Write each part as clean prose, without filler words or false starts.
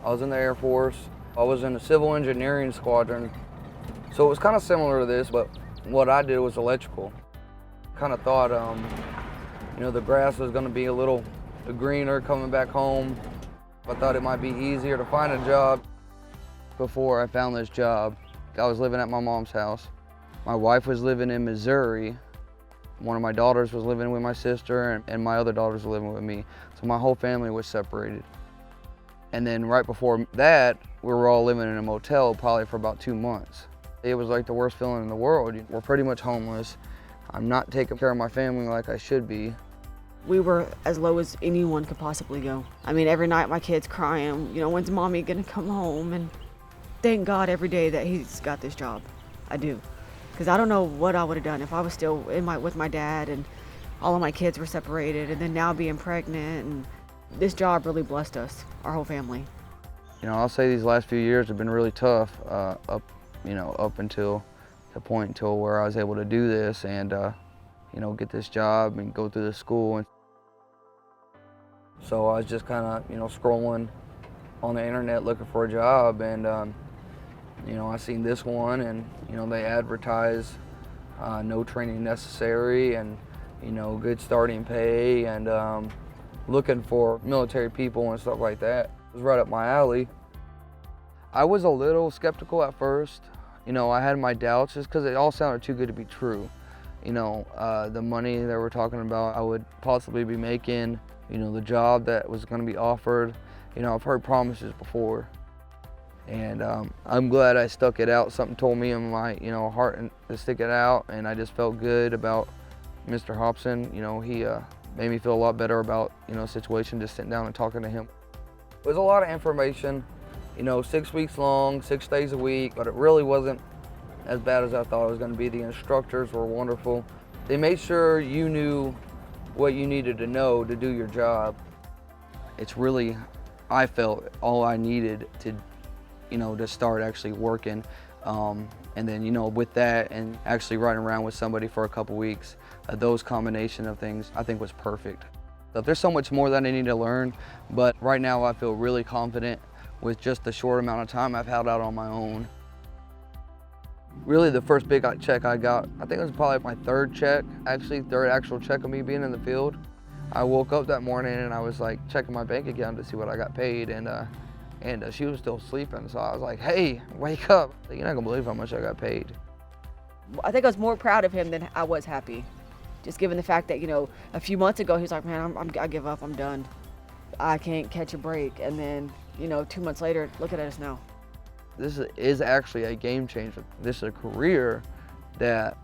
I was in the Air Force. I was in the civil engineering squadron. So it was kind of similar to this, but what I did was electrical. Kind of thought, the grass was going to be a little greener coming back home. I thought it might be easier to find a job. Before I found this job, I was living at my mom's house. My wife was living in Missouri. One of my daughters was living with my sister, and my other daughters were living with me. So my whole family was separated. And then right before that, we were all living in a motel probably for about 2 months. It was like the worst feeling in the world. We're pretty much homeless. I'm not taking care of my family like I should be. We were as low as anyone could possibly go. I mean, every night my kid's crying, when's mommy gonna come home? And thank God every day that he's got this job. I do. Because I don't know what I would have done if I was still with my dad and all of my kids were separated, and then now being pregnant. And this job really blessed us, our whole family. I'll say these last few years have been really tough up until the point until where I was able to do this and get this job and go through the school. And so I was just kind of scrolling on the internet looking for a job, and I seen this one, and they advertise no training necessary, and good starting pay, and looking for military people and stuff like that. It was right up my alley. I was a little skeptical at first. I had my doubts just because it all sounded too good to be true. The money that we're talking about I would possibly be making, the job that was going to be offered. I've heard promises before. And I'm glad I stuck it out. Something told me in my heart to stick it out, and I just felt good about Mr. Hobson. He made me feel a lot better about situation, just sitting down and talking to him. It was a lot of information, 6 weeks long, 6 days a week, but it really wasn't as bad as I thought it was going to be. The instructors were wonderful. They made sure you knew what you needed to know to do your job. It's really, I felt, all I needed to start actually working. And then, with that and actually riding around with somebody for a couple weeks, those combination of things I think was perfect. There's so much more that I need to learn, but right now I feel really confident with just the short amount of time I've held out on my own. Really the first big check I got, I think it was probably my third actual check of me being in the field. I woke up that morning and I was like checking my bank account to see what I got paid, and she was still sleeping, so I was like, hey, wake up. You're not gonna believe how much I got paid. I think I was more proud of him than I was happy. Just given the fact that, a few months ago, he was like, man, I give up, I'm done. I can't catch a break. And then, 2 months later, look at us now. This is actually a game changer. This is a career that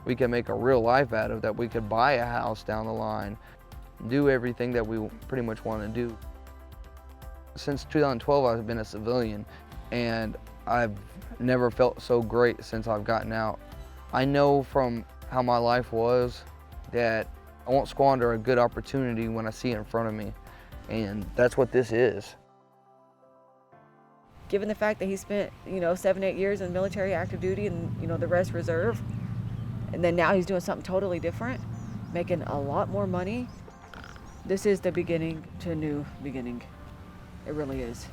we can make a real life out of, that we could buy a house down the line, do everything that we pretty much want to do. Since 2012, I've been a civilian, and I've never felt so great since I've gotten out. I know from how my life was that I won't squander a good opportunity when I see it in front of me, and that's what this is. Given the fact that he spent, 7, 8 years in military active duty and, the rest reserve, and then now he's doing something totally different, making a lot more money, this is the beginning to a new beginning. It really is.